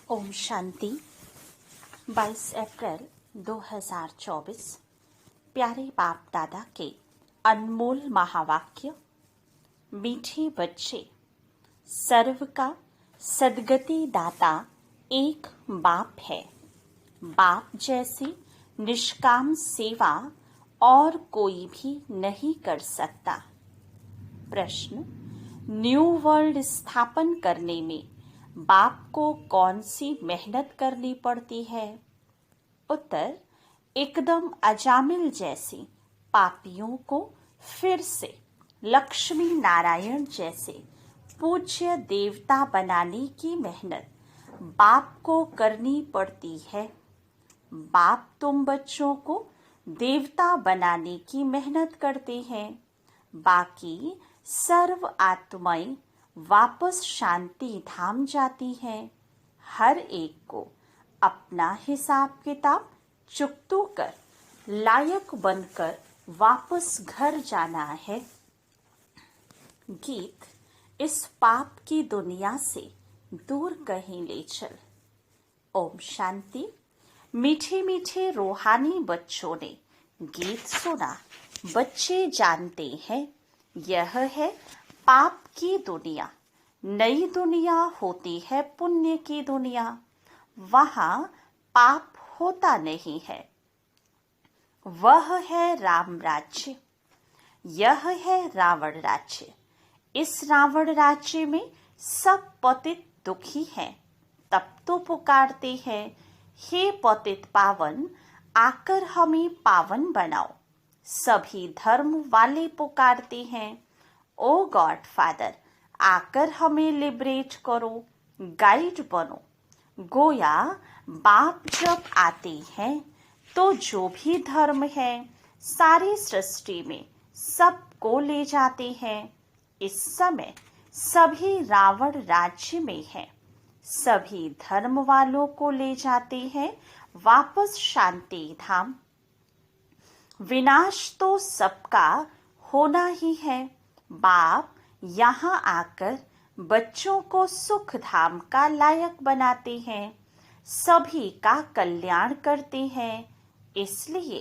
ओम शांति। 22 अप्रैल 2024। प्यारे बाप दादा के अनमोल महावाक्य। मीठे बच्चे, सर्व का सद्गति दाता एक बाप है। बाप जैसी निष्काम सेवा और कोई भी नहीं कर सकता। प्रश्न, न्यू वर्ल्ड स्थापन करने में बाप को कौन सी मेहनत करनी पड़ती है? उत्तर, एकदम अजामिल जैसे पापियों को फिर से लक्ष्मी नारायण जैसे पूज्य देवता बनाने की मेहनत बाप को करनी पड़ती है। बाप तुम बच्चों को देवता बनाने की मेहनत करते हैं। बाकी सर्व आत्माएं वापस शांति धाम जाती हैं। हर एक को अपना हिसाब किताब चुकतू कर लायक बनकर वापस घर जाना है। गीत, इस पाप की दुनिया से दूर कहीं ले चल। ओम शांति। मीठे मीठे रूहानी बच्चों ने गीत सुना। बच्चे जानते हैं यह है पाप की दुनिया। नई दुनिया होती है पुण्य की दुनिया। वहां पाप होता नहीं है। वह है राम राज्य, यह है रावण राज्य। इस रावण राज्य में सब पतित दुखी हैं। तब तो पुकारते हैं, हे पतित पावन, आकर हमें पावन बनाओ। सभी धर्म वाले पुकारते हैं, ओ गॉड फादर, आकर हमें लिबरेट करो, गाइड बनो। गोया बाप जब आते हैं तो जो भी धर्म है सारी सृष्टि में सबको ले जाते हैं। इस समय सभी रावण राज्य में हैं। सभी धर्म वालों को ले जाते हैं वापस शांति धाम। विनाश तो सबका होना ही है। बाप यहाँ आकर बच्चों को सुख धाम का लायक बनाते हैं, सभी का कल्याण करते हैं। इसलिए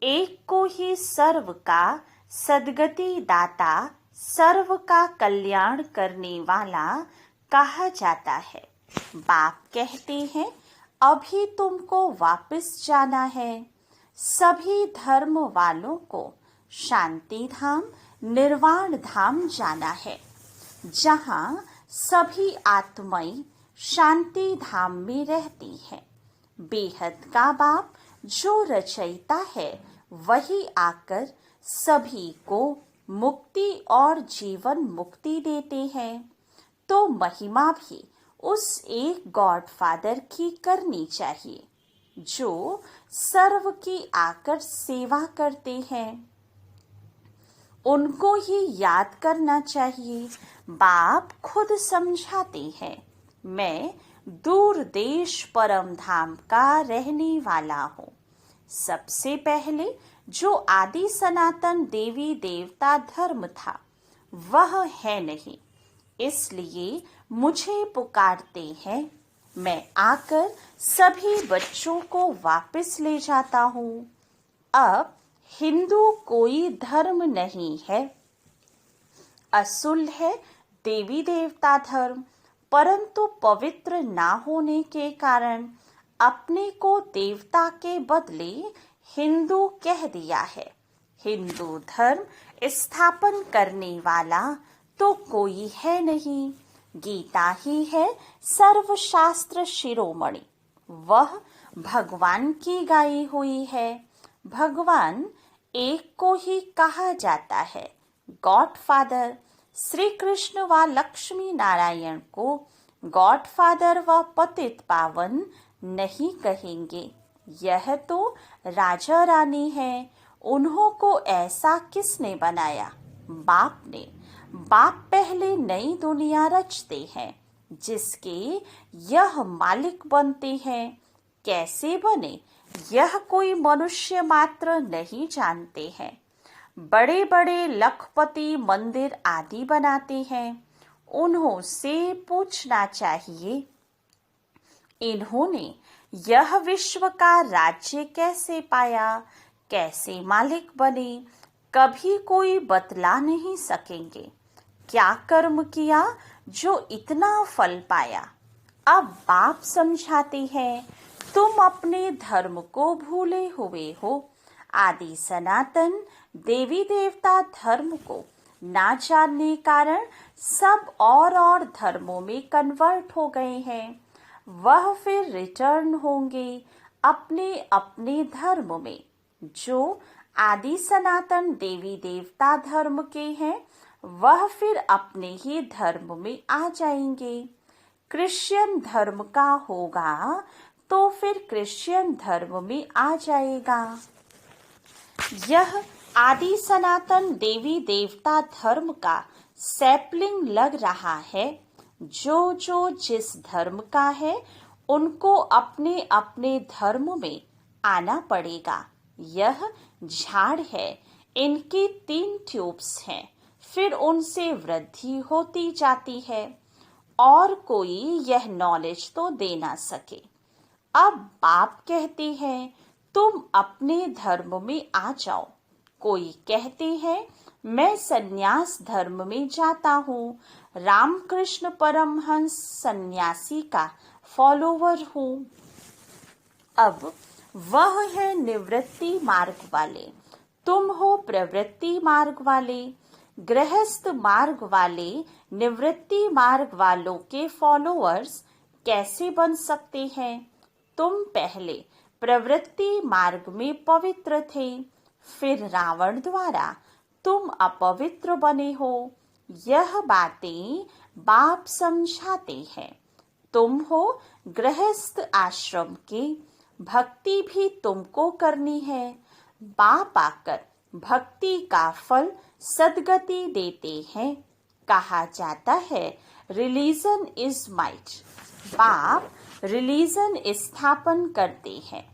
एक को ही सर्व का सद्गति दाता, सर्व का कल्याण करने वाला कहा जाता है। बाप कहते हैं, अभी तुमको वापस जाना है। सभी धर्म वालों को शांति धाम, निर्वाण धाम जाना है, जहां सभी आत्माएं शांति धाम में रहती हैं। बेहद का बाप जो रचयिता है वही आकर सभी को मुक्ति और जीवन मुक्ति देते हैं। तो महिमा भी उस एक गॉड फादर की करनी चाहिए जो सर्व की आकर सेवा करते हैं। उनको ही याद करना चाहिए। बाप खुद समझाते हैं, मैं दूर देश परम धाम का रहने वाला हूँ। सबसे पहले जो आदि सनातन देवी देवता धर्म था वह है नहीं, इसलिए मुझे पुकारते हैं। मैं आकर सभी बच्चों को वापस ले जाता हूँ। अब हिंदू कोई धर्म नहीं है, असुल है देवी देवता धर्म, परंतु पवित्र ना होने के कारण अपने को देवता के बदले हिंदू कह दिया है। हिंदू धर्म स्थापन करने वाला तो कोई है नहीं। गीता ही है सर्वशास्त्र शिरोमणि, वह भगवान की गाई हुई है। भगवान एक को ही कहा जाता है, गॉड फादर। श्री कृष्ण व लक्ष्मी नारायण को गॉड फादर व पतित पावन नहीं कहेंगे। यह तो राजा रानी है, उन्हों को ऐसा किसने बनाया? बाप ने। बाप पहले नई दुनिया रचते हैं जिसके यह मालिक बनते हैं। कैसे बने यह कोई मनुष्य मात्र नहीं जानते हैं। बड़े बड़े लखपति मंदिर आदि बनाते हैं, उन्हों से पूछना चाहिए इन्होंने यह विश्व का राज्य कैसे पाया, कैसे मालिक बने, कभी कोई बतला नहीं सकेंगे। क्या कर्म किया जो इतना फल पाया। अब बाप समझाते हैं, तुम अपने धर्म को भूले हुए हो। आदि सनातन देवी देवता धर्म को ना जानने कारण सब और धर्मों में कन्वर्ट हो गए हैं। वह फिर रिटर्न होंगे अपने अपने धर्म में। जो आदि सनातन देवी देवता धर्म के हैं वह फिर अपने ही धर्म में आ जाएंगे। क्रिश्चियन धर्म का होगा तो फिर क्रिश्चियन धर्म में आ जाएगा। यह आदि सनातन देवी देवता धर्म का सैपलिंग लग रहा है। जो जिस धर्म का है उनको अपने अपने धर्म में आना पड़ेगा। यह झाड़ है, इनकी 3 ट्यूब्स हैं, फिर उनसे वृद्धि होती जाती है और कोई यह नॉलेज तो दे ना सके। अब बाप कहते हैं तुम अपने धर्म में आ जाओ। कोई कहते हैं मैं सन्यास धर्म में जाता हूँ, रामकृष्ण परमहंस सन्यासी का फॉलोवर हूँ। अब वह है निवृत्ति मार्ग वाले, तुम हो प्रवृत्ति मार्ग वाले। गृहस्थ मार्ग वाले निवृत्ति मार्ग वालों के फॉलोअर्स कैसे बन सकते हैं। तुम पहले प्रवृत्ति मार्ग में पवित्र थे, फिर रावण द्वारा तुम अपवित्र बने हो। यह बातें बाप समझाते हैं। तुम हो गृहस्थ आश्रम के, भक्ति भी तुमको करनी है। बाप आकर भक्ति का फल सद्गति देते हैं। कहा जाता है रिलीजन इज माइट। बाप रिलीजन स्थापन करते हैं।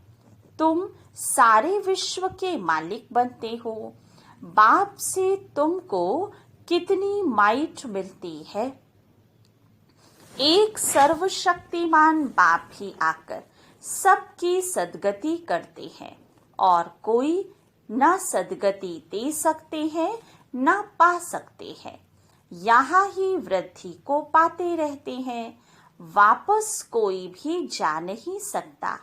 तुम सारे विश्व के मालिक बनते हो। बाप से तुमको कितनी माइट मिलती है। एक सर्वशक्तिमान बाप ही आकर सबकी सद्गति करते हैं और कोई न सद्गति दे सकते हैं न पा सकते हैं। यहाँ ही वृद्धि को पाते रहते हैं, वापस कोई भी जा नहीं सकता।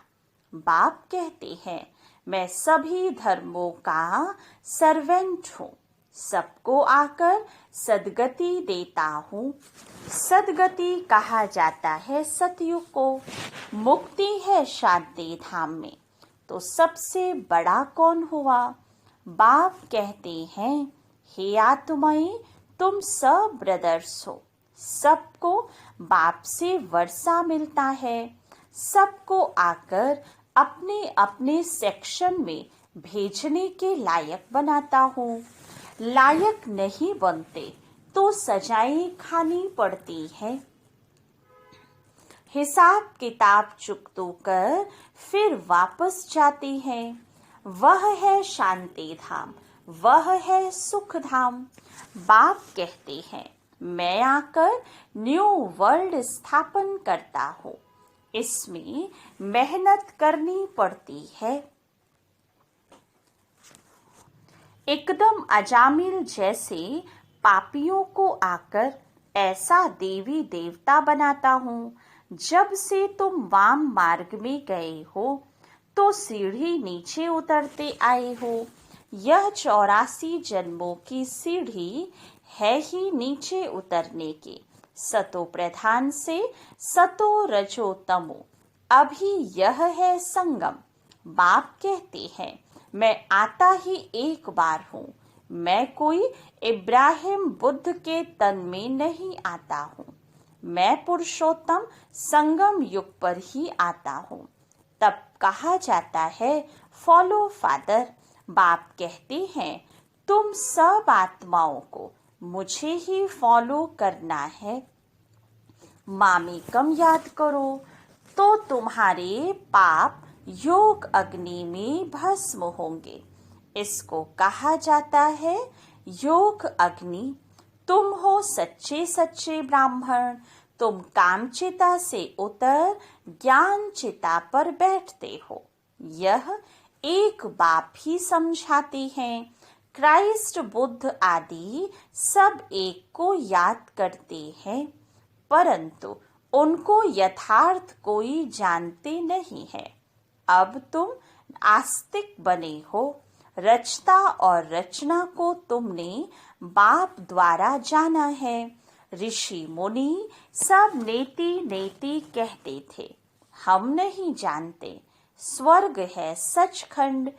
बाप कहते हैं मैं सभी धर्मों का सर्वेंट हूँ, सबको आकर सद्गति देता हूँ। सद्गति कहा जाता है सतयुग को। मुक्ति है शांति धाम में, तो सबसे बड़ा कौन हुआ। बाप कहते हैं हे आत्माएं तुम सब ब्रदर्स हो। सबको बाप से वर्षा मिलता है। सबको आकर अपने अपने सेक्शन में भेजने के लायक बनाता हूँ। लायक नहीं बनते तो सजाएं खानी पड़ती है। हिसाब किताब चुकतो कर फिर वापस जाते हैं। वह है शांति धाम, वह है सुख धाम। बाप कहते हैं मैं आकर न्यू वर्ल्ड स्थापन करता हूँ। इसमें मेहनत करनी पड़ती है। एकदम अजामिल जैसे पापियों को आकर ऐसा देवी देवता बनाता हूँ। जब से तुम वाम मार्ग में गए हो तो सीढ़ी नीचे उतरते आए हो। यह 84 जन्मों की सीढ़ी है ही नीचे उतरने की। सतो प्रधान से सतो रजो तमो, अभी यह है संगम। बाप कहते हैं मैं आता ही एक बार हूँ। मैं कोई इब्राहिम बुद्ध के तन में नहीं आता हूँ। मैं पुरुषोत्तम संगम युग पर ही आता हूँ। तब कहा जाता है फॉलो फादर। बाप कहते हैं तुम सब आत्माओं को मुझे ही फॉलो करना है। मामेकम याद करो तो तुम्हारे पाप योग अग्नि में भस्म होंगे। इसको कहा जाता है योग अग्नि। तुम हो सच्चे सच्चे ब्राह्मण, तुम कामचिता से उतर ज्ञान चिता पर बैठते हो। यह एक बाप ही समझाते हैं। क्राइस्ट, बुद्ध आदि सब एक को याद करते हैं, परंतु उनको यथार्थ कोई जानते नहीं है। अब तुम आस्तिक बने हो। रचता और रचना को तुमने बाप द्वारा जाना है। ऋषि मुनि सब नेति नेति कहते थे, हम नहीं जानते। स्वर्ग है सचखंड,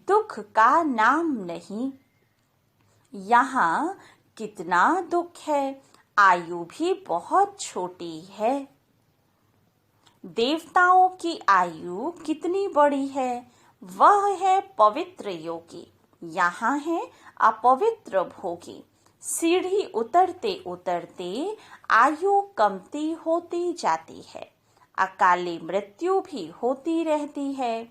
दुख का नाम नहीं। यहाँ कितना दुख है, आयु भी बहुत छोटी है। देवताओं की आयु कितनी बड़ी है, वह है पवित्र योगी। यहाँ है अपवित्र भोगी। सीढ़ी उतरते उतरते आयु कमती होती जाती है, अकाली मृत्यु भी होती रहती है।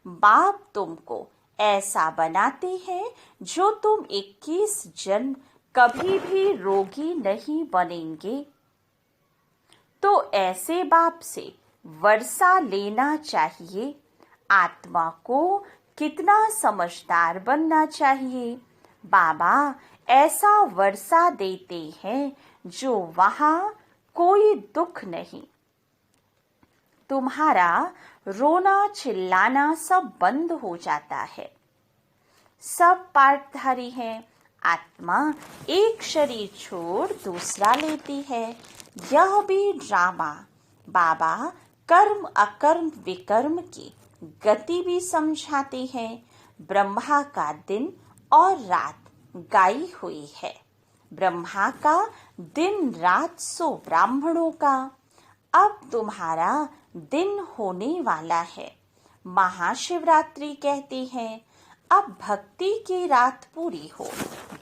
बाप तुमको ऐसा बनाते हैं जो तुम 21 जन्म कभी भी रोगी नहीं बनेंगे। तो ऐसे बाप से वर्षा लेना चाहिए। आत्मा को कितना समझदार बनना चाहिए। बाबा ऐसा वर्षा देते हैं जो वहाँ कोई दुख नहीं। तुम्हारा रोना चिल्लाना सब बंद हो जाता है। सब पार्टधारी हैं। आत्मा एक शरीर छोड़ दूसरा लेती है। यह भी ड्रामा। बाबा कर्म अकर्म विकर्म की गति भी समझाते हैं। ब्रह्मा का दिन और रात गाई हुई है। ब्रह्मा का दिन रात सो ब्राह्मणों का। अब तुम्हारा दिन होने वाला है। महाशिवरात्रि कहते हैं। अब भक्ति की रात पूरी हो,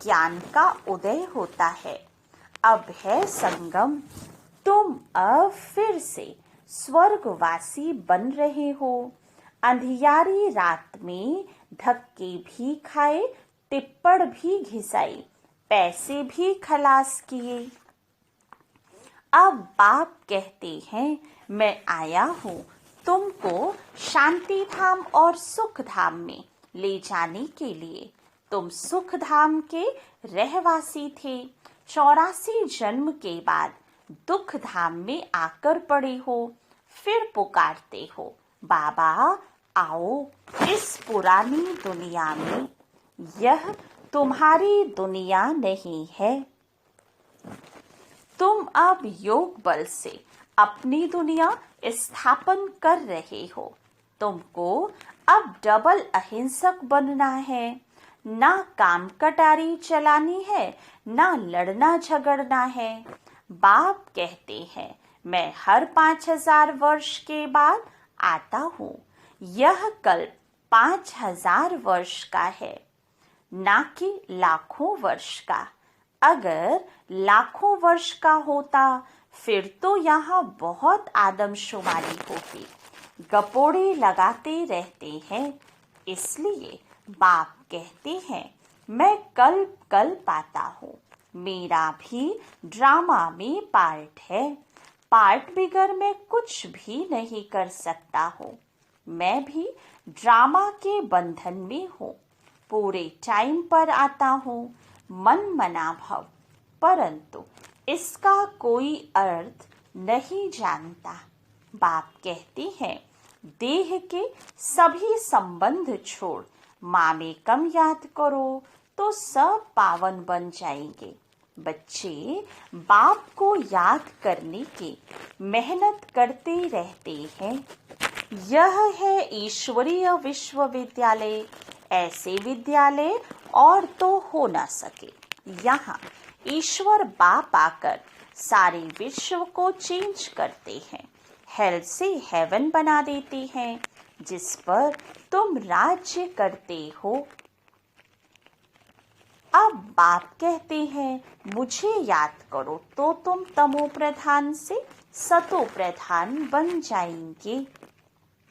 ज्ञान का उदय होता है। अब है संगम। तुम अब फिर से स्वर्गवासी बन रहे हो। अंधियारी रात में धक्के भी खाए, टिप्पण भी घिसाई, पैसे भी खलास किए। अब बाप कहते हैं, मैं आया हूँ तुमको शांति धाम और सुख धाम में ले जाने के लिए। तुम सुख धाम के रहवासी थे। 84 जन्म के बाद दुख धाम में आकर पड़े हो। फिर पुकारते हो, बाबा आओ इस पुरानी दुनिया में। यह तुम्हारी दुनिया नहीं है। तुम अब योग बल से अपनी दुनिया स्थापन कर रहे हो। तुमको अब डबल अहिंसक बनना है। ना काम कटारी चलानी है, ना लड़ना झगड़ना है। बाप कहते हैं, मैं हर 5000 वर्ष के बाद आता हूँ। यह कल्प 5000 वर्ष का है, ना कि लाखों वर्ष का। अगर लाखों वर्ष का होता फिर तो यहाँ बहुत आदमशुमारी होती। गपोड़े लगाते रहते हैं। इसलिए बाप कहते हैं, मैं कल्प कल्प आता हूँ। मेरा भी ड्रामा में पार्ट है। पार्ट बिगर मैं कुछ भी नहीं कर सकता हूँ। मैं भी ड्रामा के बंधन में हूँ। पूरे टाइम पर आता हूँ, मन मना भव, परंतु इसका कोई अर्थ नहीं जानता। बाप कहते हैं, देह के सभी संबंध छोड़ माँ में कम याद करो तो सब पावन बन जाएंगे। बच्चे बाप को याद करने की मेहनत करते रहते हैं। यह है ईश्वरीय विश्वविद्यालय। ऐसे विद्यालय और तो हो ना सके। यहाँ ईश्वर बाप आकर सारे विश्व को चेंज करते हैं। हेल से हेवन बना देते हैं, जिस पर तुम राज्य करते हो। अब बाप कहते हैं, मुझे याद करो तो तुम तमो प्रधान से सतो प्रधान बन जाएंगे।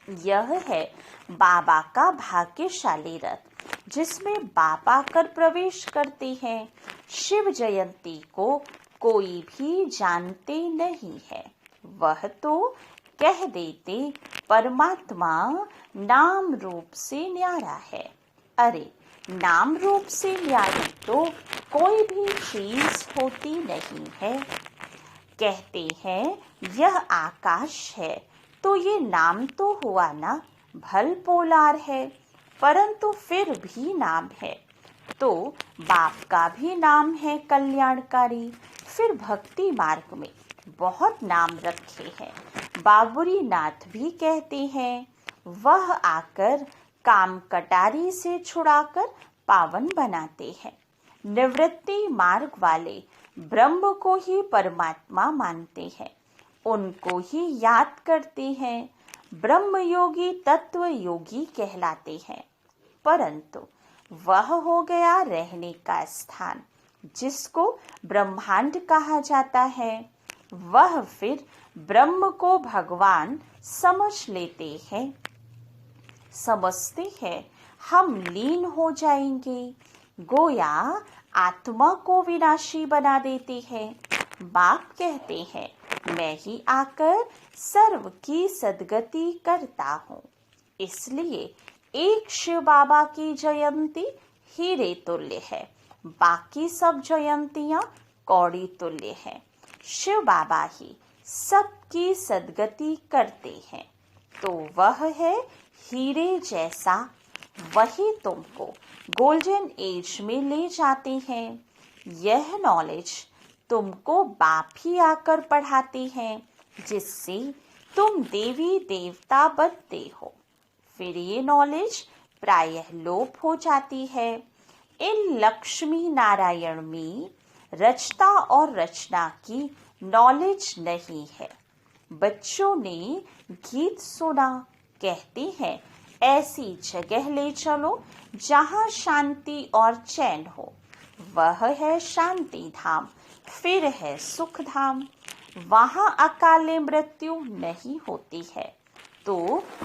यह है बाबा का भाग्यशाली रथ, जिसमें बाप आकर प्रवेश करते हैं। शिव जयंती को कोई भी जानते नहीं है। वह तो कह देते परमात्मा नाम रूप से न्यारा है। अरे नाम रूप से न्यारी तो कोई भी चीज होती नहीं है। कहते हैं यह आकाश है तो ये नाम तो हुआ ना, भल पोलार है, परंतु फिर भी नाम है। तो बाप का भी नाम है कल्याणकारी। फिर भक्ति मार्ग में बहुत नाम रखे हैं। बाबुरी नाथ भी कहते हैं वह आकर काम कटारी से छुड़ाकर पावन बनाते हैं। निवृत्ति मार्ग वाले ब्रह्म को ही परमात्मा मानते हैं, उनको ही याद करते हैं। ब्रह्म योगी तत्व योगी कहलाते हैं, परंतु वह हो गया रहने का स्थान जिसको ब्रह्मांड कहा जाता है। वह फिर ब्रह्म को भगवान समझ लेते हैं, समझते हैं हम लीन हो जाएंगे, गोया आत्मा को विनाशी बना देते हैं। बाप कहते हैं मैं ही आकर सर्व की सद्गति करता हूँ। इसलिए एक शिव बाबा की जयंती हीरे तुल्य है, बाकी सब जयंतियाँ कौड़ी तुल्य हैं। शिव बाबा ही सबकी सद्गति करते हैं, तो वह है हीरे जैसा। वही तुमको गोल्डन एज में ले जाते हैं। यह नॉलेज तुमको बाप ही आकर पढ़ाते हैं, जिससे तुम देवी देवता बनते हो। फिर ये नॉलेज प्रायः लोप हो जाती है। इन लक्ष्मी नारायण में रचता और रचना की नॉलेज नहीं है। बच्चों ने गीत सुना, कहते हैं ऐसी जगह ले चलो जहाँ शांति और चैन हो। वह है शांति धाम, फिर है सुख धाम। वहाँ अकाले मृत्यु नहीं होती है। तो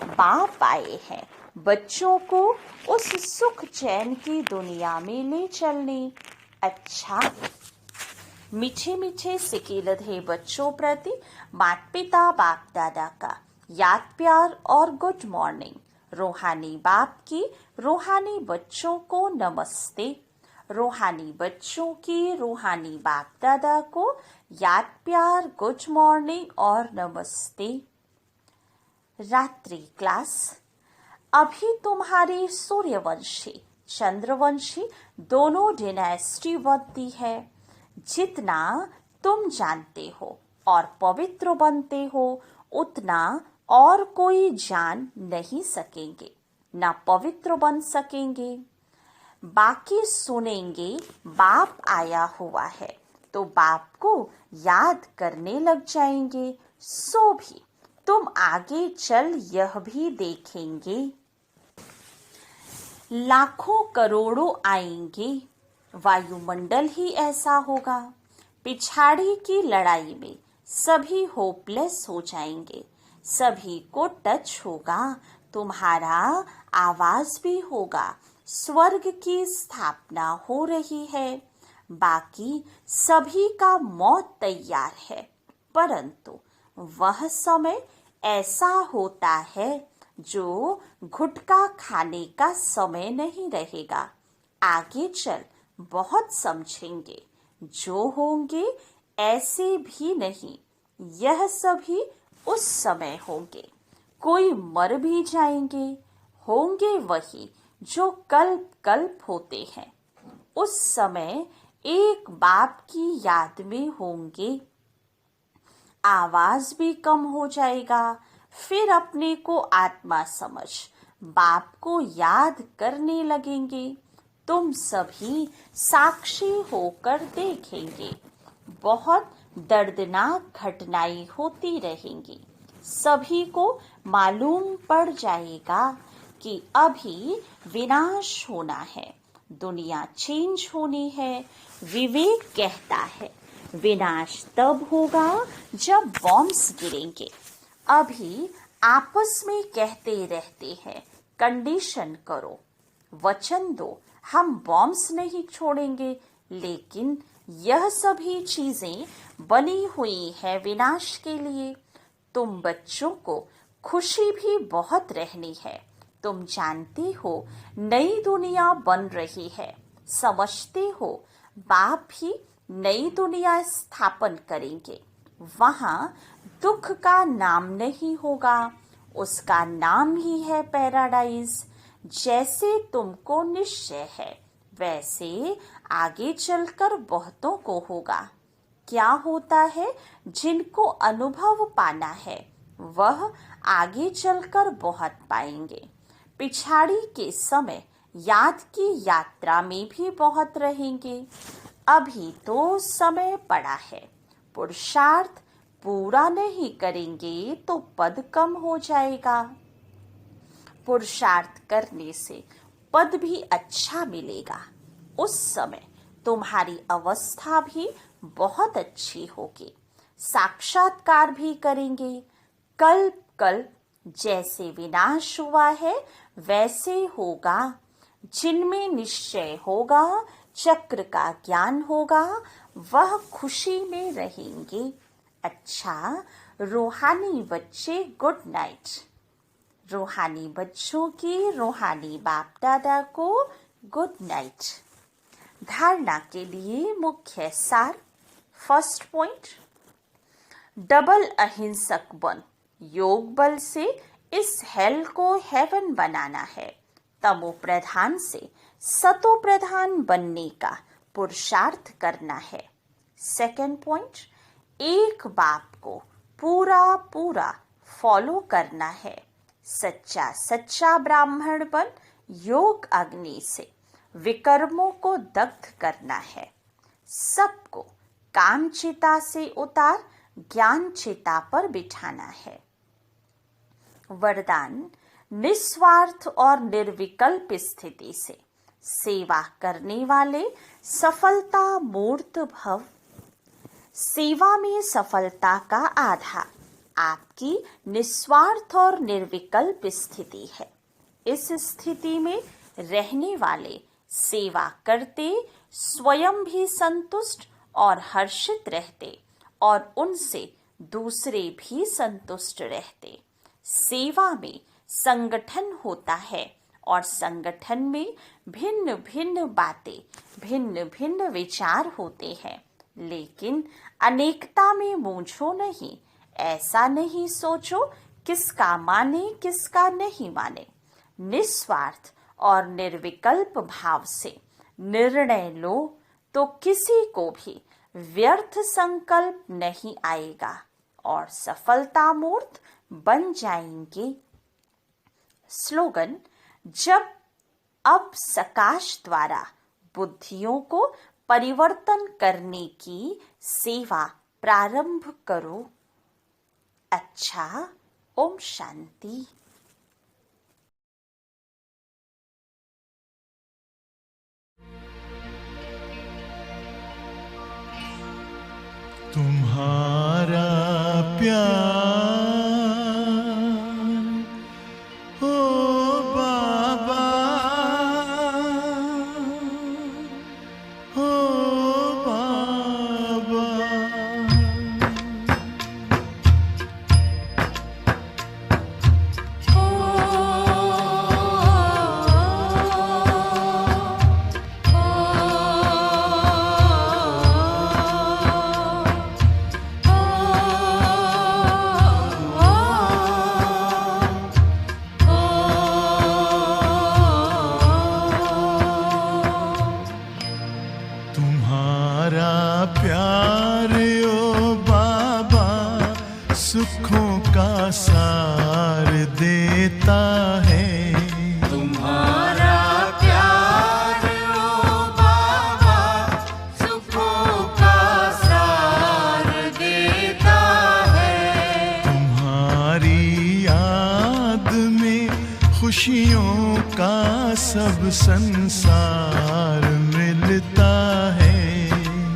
बाप आए हैं बच्चों को उस सुख चैन की दुनिया में ले चलने। अच्छा, मीठे मीठे सिके लधे बच्चों प्रति माता पिता बाप दादा का याद प्यार और गुड मॉर्निंग। रूहानी बाप की रूहानी बच्चों को नमस्ते। रूहानी बच्चों की रूहानी बाप दादा को याद प्यार गुड मॉर्निंग और नमस्ते। रात्रि क्लास। अभी तुम्हारी सूर्यवंशी चंद्रवंशी दोनों डिनेस्टी बनती है। जितना तुम जानते हो और पवित्र बनते हो उतना और कोई जान नहीं सकेंगे, ना पवित्र बन सकेंगे। बाकी सुनेंगे बाप आया हुआ है तो बाप को याद करने लग जाएंगे। सो भी तुम आगे चल यह भी देखेंगे लाखों करोड़ों आएंगे। वायुमंडल ही ऐसा होगा। पिछाड़ी की लड़ाई में सभी होपलेस हो जाएंगे। सभी को टच होगा, तुम्हारा आवाज भी होगा। स्वर्ग की स्थापना हो रही है। बाकी सभी का मौत तैयार है, परंतु वह समय ऐसा होता है जो गुटखा खाने का समय नहीं रहेगा। आगे चल बहुत समझेंगे। जो होंगे ऐसे भी नहीं, यह सभी उस समय होंगे। कोई मर भी जाएंगे, होंगे वही जो कल्प कल्प होते हैं। उस समय एक बाप की याद में होंगे। आवाज भी कम हो जाएगा। फिर अपने को आत्मा समझ बाप को याद करने लगेंगे। तुम सभी साक्षी होकर देखेंगे। बहुत दर्दनाक घटनाएं होती रहेंगी। सभी को मालूम पड़ जाएगा कि अभी विनाश होना है, दुनिया चेंज होनी है। विवेक कहता है विनाश तब होगा जब बॉम्ब्स गिरेंगे। अभी आपस में कहते रहते हैं कंडीशन करो, वचन दो, हम बॉम्ब्स नहीं छोड़ेंगे, लेकिन यह सभी चीजें बनी हुई है विनाश के लिए। तुम बच्चों को खुशी भी बहुत रहनी है। तुम जानते हो नई दुनिया बन रही है। समझते हो बाप भी नई दुनिया स्थापन करेंगे। वहां दुख का नाम नहीं होगा, उसका नाम ही है पैराडाइज। जैसे तुमको निश्चय है वैसे आगे चलकर बहुतों को होगा। क्या होता है जिनको अनुभव पाना है वह आगे चलकर बहुत पाएंगे। पिछाड़ी के समय याद की यात्रा में भी बहुत रहेंगे। अभी तो समय पड़ा है। पुरुषार्थ पूरा नहीं करेंगे तो पद कम हो जाएगा। पुरुषार्थ करने से पद भी अच्छा मिलेगा। उस समय तुम्हारी अवस्था भी बहुत अच्छी होगी। साक्षात्कार भी करेंगे। कल्प कल्प जैसे विनाश हुआ है वैसे होगा। जिनमें निश्चय होगा, चक्र का ज्ञान होगा, वह खुशी में रहेंगे। अच्छा, रूहानी बच्चे गुड नाइट। रूहानी बच्चों की रूहानी बाप दादा को गुड नाइट। धारणा के लिए मुख्य सार। फर्स्ट पॉइंट, डबल अहिंसक बन। योग बल से इस हेल को हेवन बनाना है। तमो प्रधान से सतो प्रधान बनने का पुरुषार्थ करना है। सेकंड पॉइंट, एक बाप को पूरा पूरा फॉलो करना है। सच्चा सच्चा ब्राह्मण बन योग अग्नि से विकर्मों को दग्ध करना है। सबको काम चिता से उतार ज्ञान चिता पर बिठाना है। वरदान, निस्वार्थ और निर्विकल्प स्थिति से सेवा करने वाले सफलता मूर्त भव। सेवा में सफलता का आधार आपकी निस्वार्थ और निर्विकल्प स्थिति है। इस स्थिति में रहने वाले सेवा करते स्वयं भी संतुष्ट और हर्षित रहते और उनसे दूसरे भी संतुष्ट रहते। सेवा में संगठन होता है और संगठन में भिन्न भिन्न बातें, भिन्न भिन्न विचार होते हैं, लेकिन अनेकता में मूंझो नहीं। ऐसा नहीं सोचो किसका माने किसका नहीं माने। निस्वार्थ और निर्विकल्प भाव से निर्णय लो तो किसी को भी व्यर्थ संकल्प नहीं आएगा और सफलता मूर्त बन जाएंगे। स्लोगन, जब अब सकाश द्वारा बुद्धियों को परिवर्तन करने की सेवा प्रारंभ करो। अच्छा, ओम शांति। तुम्हारा प्यार हो बाबा, हो बाबा। तुम्हारा प्यार ओ बाबा सुखों का सार देता है। तुम्हारा प्यार ओ बाबा सुखों का सार देता है। तुम्हारी याद में खुशियों का सब संसार मिलता है।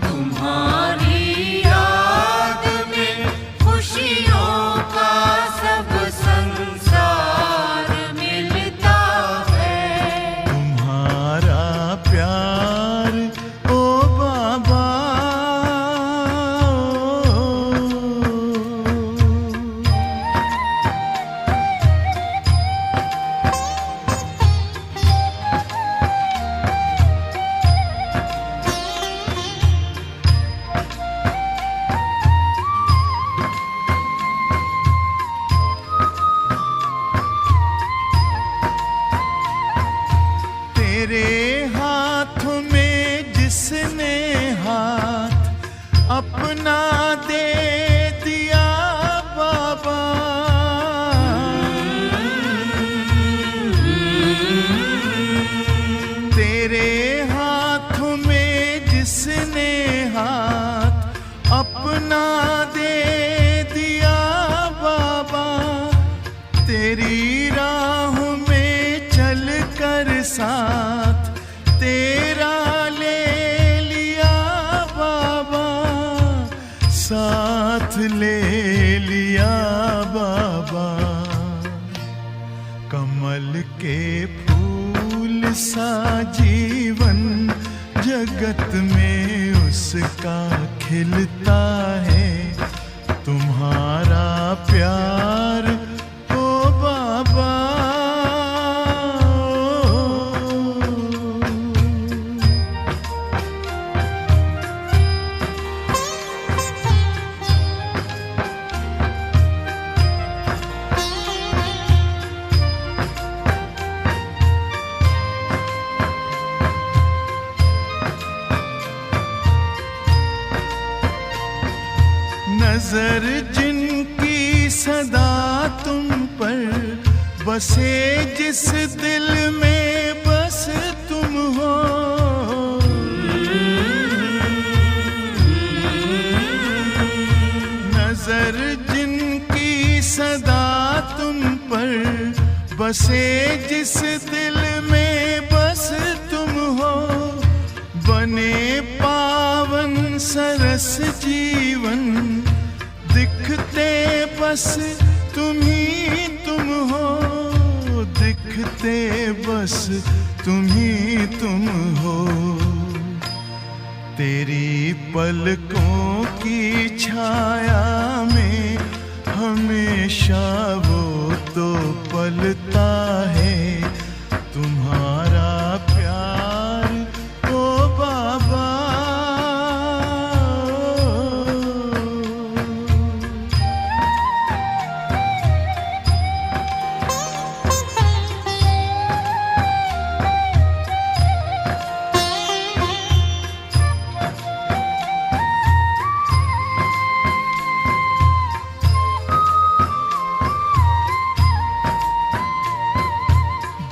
तुम्हारी याद में खुशियों का सब संसार मिलता है। तुम्हारा प्यार ओ बाबा राह में चल कर साथ तेरा ले लिया बाबा, साथ ले लिया बाबा। कमल के फूल सा जीवन जगत में उसका खिलता है, तुम्हारा प्यार ओ बाबा। नजर जिनकी सदा तुम पर बसे, जिस दिल में बस तुम हो, नजर जिनकी सदा तुम पर बसे, जिस दिल में बस तुम हो, बने पावन सरस जीवन दिखते बस तुम ही तुम हो, दिखते बस तुम ही तुम हो। तेरी पलकों की छाया में हमेशा वो तो पलता है, तुम्हारा प्यार ओ बाबा।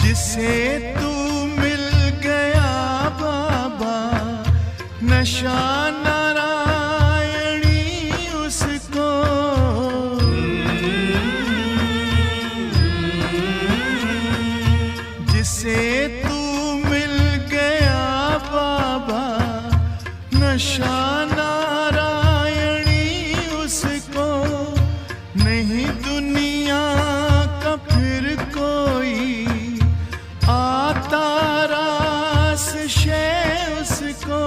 जिसे तू मिल गया बाबा, नशा नारायणी उसको, जिसे तू मिल गया बाबा, नशा नारायणी उसको। नहीं दुनिया का फिर कोई आता रास शय उसको,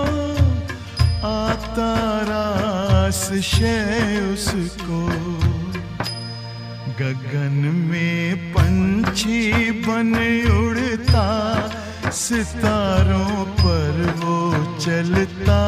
आता रास शय उसको। गगन में पंछी बन उड़ता, सितारों पर वो चलता